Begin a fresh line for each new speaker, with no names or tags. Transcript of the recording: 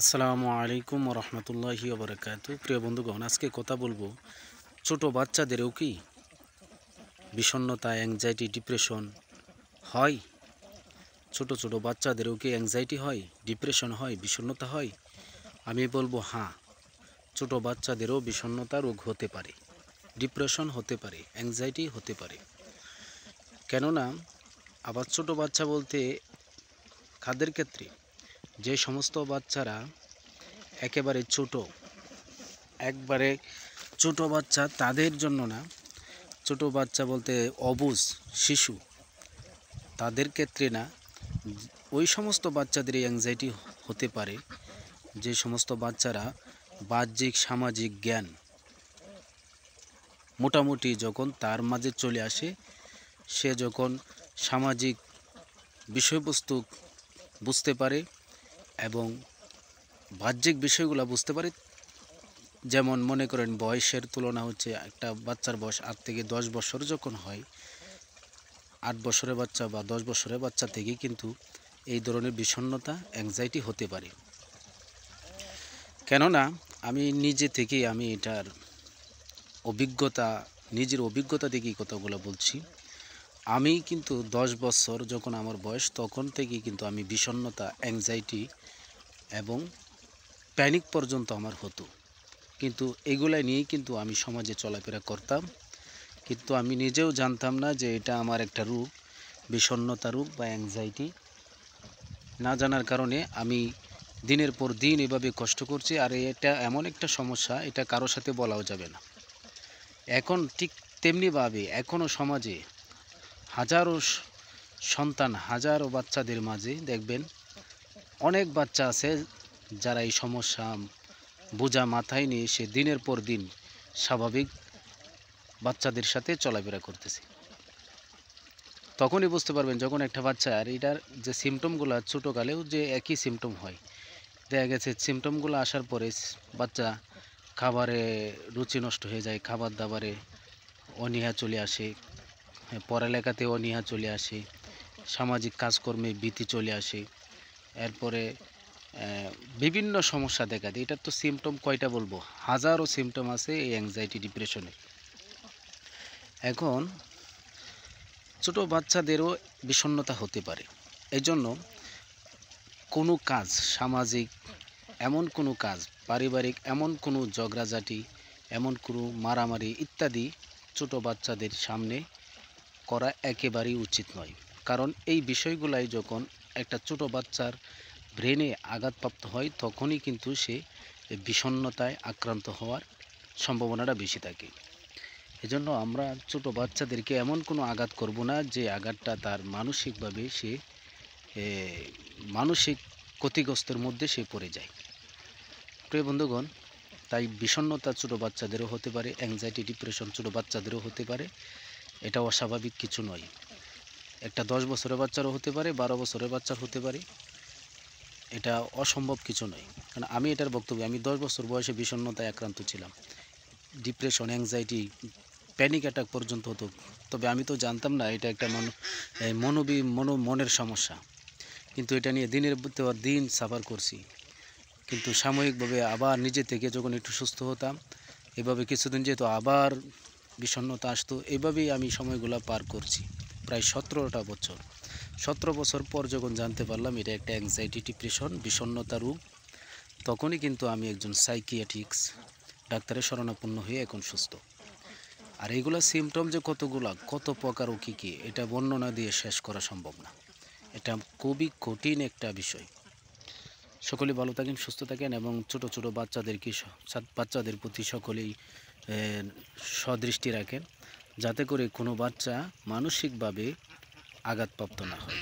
আসসালামু আলাইকুম রহমতুল্লাহি ওবরাকাতু। প্রিয় বন্ধুগণ, আজকে কথা বলবো ছোট বাচ্চাদেরও কি বিষণ্ণতা, অ্যাংজাইটি, ডিপ্রেশন হয়? ছোট ছোট বাচ্চাদেরও কি অ্যাংজাইটি হয়, ডিপ্রেশন হয়, বিষণ্ণতা হয়? আমি বলবো হ্যাঁ, ছোট বাচ্চাদেরও বিষণ্ণতা রোগ হতে পারে, ডিপ্রেশন হতে পারে, অ্যাংজাইটি হতে পারে। কেননা আবার ছোট বাচ্চা বলতে কাদের ক্ষেত্রে, যে সমস্ত বাচ্চারা একেবারে একবারে ছোট বাচ্চা তাদের জন্য না। ছোট বাচ্চা বলতে অবুঝ শিশু, তাদের ক্ষেত্রে না। ওই সমস্ত বাচ্চাদের অ্যাংজাইটি হতে পারে যে সমস্ত বাচ্চারা বাহ্যিক সামাজিক জ্ঞান মোটামুটি যখন তার মাঝে চলে আসে, সে যখন সামাজিক বিষয়বস্তু বুঝতে পারে এবং বাহ্যিক বিষয়গুলো বুঝতে পারে। যেমন মনে করেন, বয়সের তুলনা হচ্ছে, একটা বাচ্চার বয়স 8 থেকে 10 বছর যখন হয়, 8 বছরের বাচ্চা বা 10 বছরের বাচ্চা থেকেই কিন্তু এই ধরনের বিষণ্ণতা, অ্যাংজাইটি হতে পারে। কেননা আমি নিজে থেকেই আমি এটার নিজের অভিজ্ঞতা থেকেই কথাগুলো বলছি। আমি কিন্তু 10 বছর যখন আমার বয়স, তখন থেকেই কিন্তু আমি বিষণ্ণতা, অ্যাংজাইটি এবং প্যানিক পর্যন্ত আমার হতো। কিন্তু এগুলাই নিয়েই কিন্তু আমি সমাজে চলাফেরা করতাম। কিন্তু আমি নিজেও জানতাম না যে এটা আমার একটা রোগ, বিষণ্ণতা রোগ বা অ্যাংজাইটি। না জানার কারণে আমি দিনের পর দিন এভাবে কষ্ট করছি। আর এটা এমন একটা সমস্যা, এটা কারোর সাথে বলাও যাবে না। এখন ঠিক তেমনিভাবে এখনও সমাজে হাজারো সন্তান, হাজারো বাচ্চাদের মাঝে দেখবেন অনেক বাচ্চা আছে যারা এই সমস্যা বোঝা মাথায় নিয়ে সে দিনের পর দিন স্বাভাবিক বাচ্চাদের সাথে চলাফেরা করতেছে। তখনই বুঝতে পারবেন যখন একটা বাচ্চা, আর এটার যে সিমটমগুলো ছোটোকালেও যে একই সিমটম হয়, দেখা গেছে সিমটমগুলো আসার পরে বাচ্চা খাবারে রুচি নষ্ট হয়ে যায়, খাবার দাবারে অনীহা চলে আসে, পড়ালেখাতে অনীহা চলে আসে, সামাজিক কাজকর্মে ভীতি চলে আসে, এরপরে বিভিন্ন সমস্যা দেখা দেয়। এটার তো সিমটম কয়টা বলবো, হাজারো সিমটম আছে এই অ্যাংজাইটি, ডিপ্রেশনের। এখন ছোট বাচ্চাদেরও বিষণ্ণতা হতে পারে। এই জন্য কোনো কাজ, সামাজিক এমন কোনো কাজ, পারিবারিক এমন কোনো ঝগড়াঝাটি, এমন কোনো মারামারি ইত্যাদি ছোট বাচ্চাদের সামনে করা একেবারেই উচিত নয়। কারণ এই বিষয়গুলাই যখন একটা ছোট বাচ্চার ব্রেনে আঘাতপ্রাপ্ত হয়, তখনই কিন্তু সে বিষণ্ণতায় আক্রান্ত হওয়ার সম্ভাবনাটা বেশি থাকে। এজন্য আমরা ছোট বাচ্চাদেরকে এমন কোনো আঘাত করব না যে আঘাতটা তার মানসিকভাবে সে মানসিক ক্ষতিগ্রস্তের মধ্যে সে পড়ে যায়। প্রিয় বন্ধুগণ, তাই বিষণ্ণতা ছোট বাচ্চাদেরও হতে পারে, অ্যাংজাইটি, ডিপ্রেশন ছোট বাচ্চাদেরও হতে পারে। এটা অস্বাভাবিক কিছু নয়। একটা 10 বছরের বাচ্চারও হতে পারে, 12 বছরের বাচ্চার হতে পারে। এটা অসম্ভব কিছু নয়। কারণ আমি এটার বক্তব্য, আমি 10 বছর বয়সে বিষণ্ণতায় আক্রান্ত ছিলাম, ডিপ্রেশন, অ্যাংজাইটি, প্যানিক অ্যাটাক পর্যন্ত হতো। তবে আমি তো জানতাম না এটা একটা মনের সমস্যা। কিন্তু এটা নিয়ে দিনের পর দিন সাফার করছি। কিন্তু সাময়িকভাবে আবার নিজে থেকে যখন একটু সুস্থ হতাম, এভাবে কিছুদিন যেহেতু আবার বিষণ্ণতা আসতো, এভাবেই আমি সময়গুলো পার করছি প্রায় 17টা বছর। 17 বছর পর যখন জানতে পারলাম এটা একটা অ্যাংজাইটি, ডিপ্রেশন, বিষণ্ণতা রোগ, তখনই কিন্তু আমি একজন সাইকিয়াট্রিক্স ডাক্তারের শরণাপন্ন হয়ে এখন সুস্থ। আর এইগুলো সিমটম যে কত প্রকার ও কী কী, এটা বর্ণনা দিয়ে শেষ করা সম্ভব না। এটা খুবই কঠিন একটা বিষয়। সকলেই ভালো থাকেন, সুস্থ থাকেন এবং ছোট ছোট বাচ্চাদের প্রতি সকলেই সদৃষ্টি রাখেন, যাতে করে কোনো বাচ্চা মানসিকভাবে আঘাতপ্রাপ্ত না হয়।